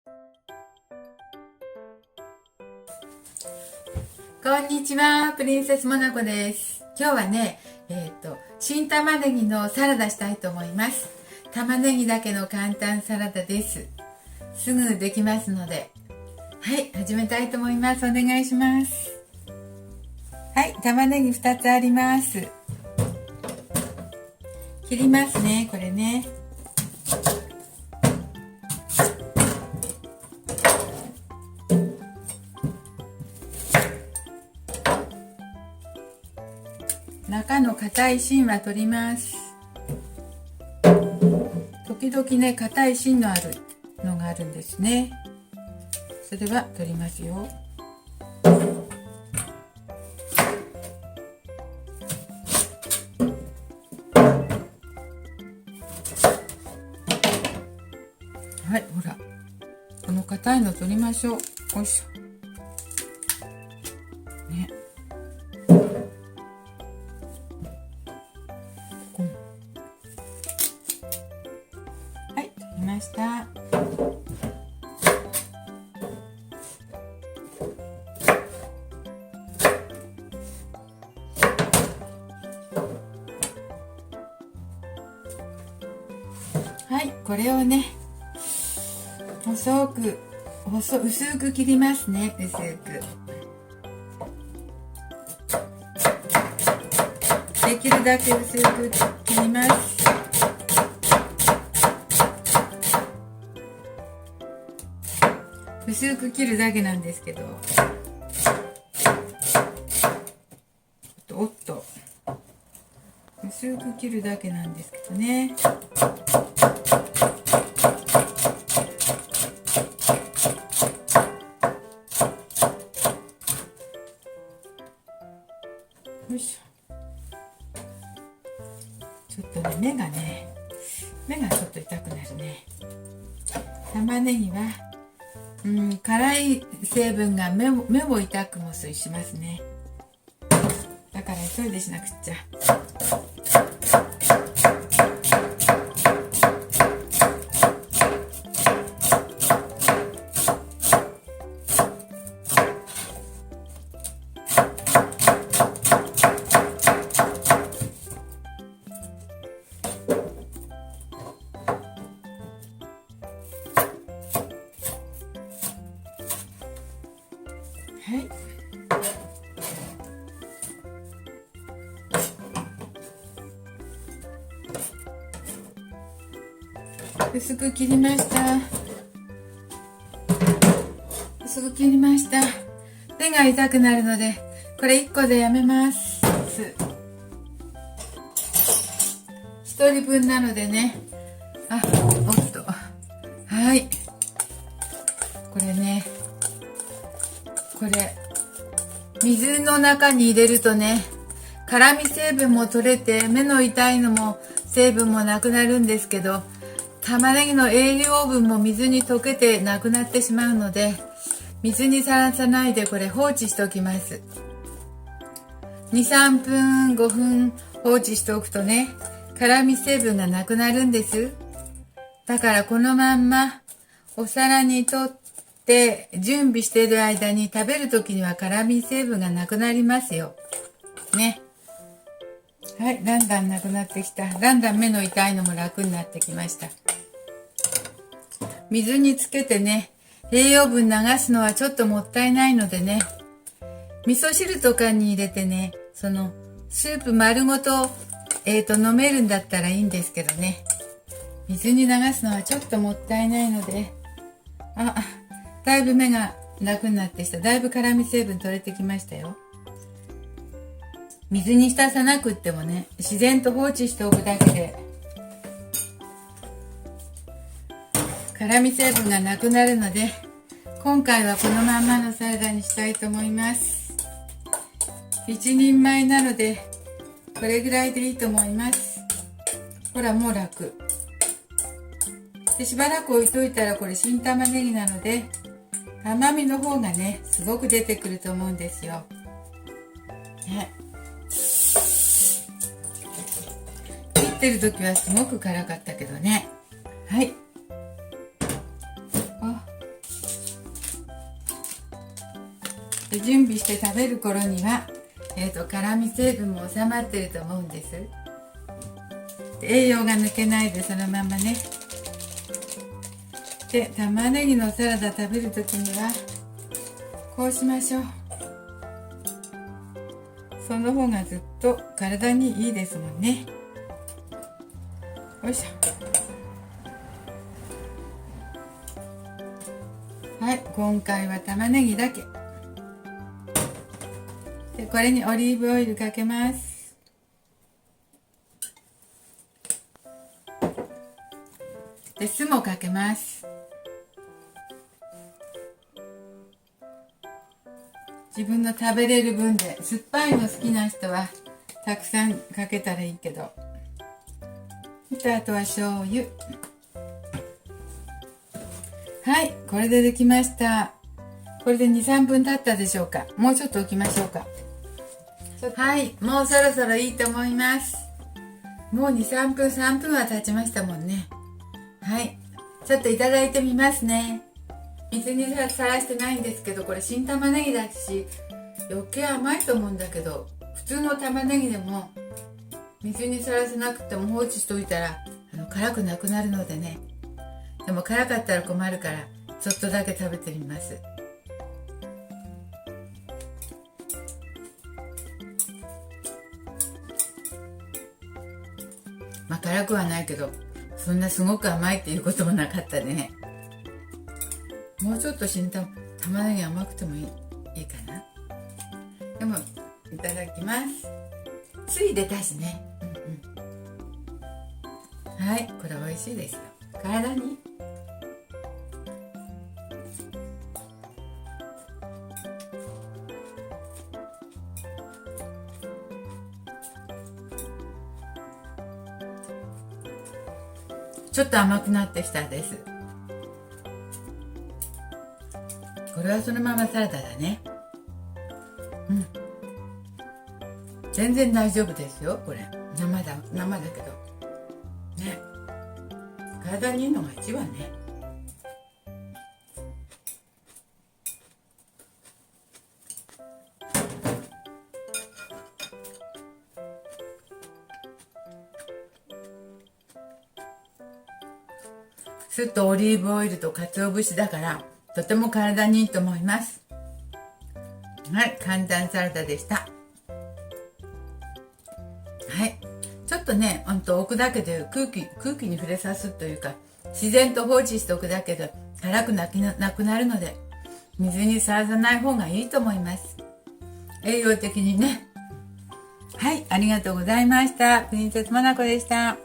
こんにちは、プリンセスモナコです。今日はね、新玉ねぎのサラダしたいと思います。玉ねぎだけの簡単サラダです。すぐできますので、はい、始めたいと思います。お願いします。はい、玉ねぎ2つあります。切りますね、これね。中の硬い芯は取ります。時々ね、硬い芯のあるのがあるんですね。それは取りますよ。はい、ほら、この硬いの取りましょう。よいしょね。はい、取りました。はい、これをね、薄く切りますね。薄く。できるだけ薄く切ります。薄く切るだけなんですけど、おっと、薄く切るだけなんですけどね。よいしょ。ちょっとね、目がちょっと痛くなるね。玉ねぎは辛い成分が目を痛くもしますね。だから急いでしなくっちゃ。はい。薄く切りました。薄く切りました。手が痛くなるので、これ1個でやめます。1人分なのでね。おっと。はい。これね。これ水の中に入れるとね、辛み成分も取れて目の痛いのも成分もなくなるんですけど、玉ねぎの栄養分も水に溶けてなくなってしまうので、水にさらさないでこれ放置しておきます。 2,3 分5分放置しておくとね、辛み成分がなくなるんです。だからこのまんまお皿にとって準備している間に食べるときには辛み成分がなくなりますよね。はい、だんだんなくなってきた。だんだん目の痛いのも楽になってきました。水につけてね、栄養分流すのはちょっともったいないのでね、味噌汁とかに入れてね、そのスープ丸ごと飲めるんだったらいいんですけどね、水に流すのはちょっともったいないので、だいぶ目が楽になってきた。だいぶ辛み成分取れてきましたよ。水に浸さなくってもね、自然と放置しておくだけで辛み成分がなくなるので、今回はこのまんまのサラダにしたいと思います。一人前なのでこれぐらいでいいと思います。ほら、もう楽で、しばらく置いといたら、これ新玉ねぎなので甘みの方がね、すごく出てくると思うんですよ。ね、切ってる時はすごく辛かったけどね。はい。で準備して食べる頃には、辛み成分も収まってると思うんです。で栄養が抜けないでそのままね。で玉ねぎのサラダ食べるときにはこうしましょう。その方がずっと体にいいですもんね。よいしょ。はい、今回は玉ねぎだけで、これにオリーブオイルかけます。で酢もかけます。自分の食べれる分で、酸っぱいの好きな人はたくさんかけたらいいけど、であとは醤油。はい、これでできました。これで 2,3 分経ったでしょうか。もうちょっと置きましょうか。はい、もうそろそろいいと思います。もう 2,3 分3分は経ちましたもんね。はい、ちょっといただいてみますね。水にさらしてないんですけど、これ新玉ねぎだし余計甘いと思うんだけど、普通の玉ねぎでも水にさらせなくても放置しておいたら辛くなくなるのでね。でも辛かったら困るからちょっとだけ食べてみます。まあ辛くはないけど、そんなすごく甘いっていうこともなかったね。もうちょっと玉ねぎ甘くてもいいかな。でもいただきます。つい出たしね。はい、これ美味しいですよ。体にちょっと甘くなってきたです。これはそのままサラダだね。全然大丈夫ですよ。これ生だけどね。体にいいのが一番ね。酢とオリーブオイルと鰹節だからとても体にいいと思います。はい、簡単サラダでした。はい、ちょっとね、置くだけで空気に触れさすというか、自然と放置しておくだけで辛くなくなるので、水にさらさない方がいいと思います。栄養的にね。はい、ありがとうございました。プリンセスモナコでした。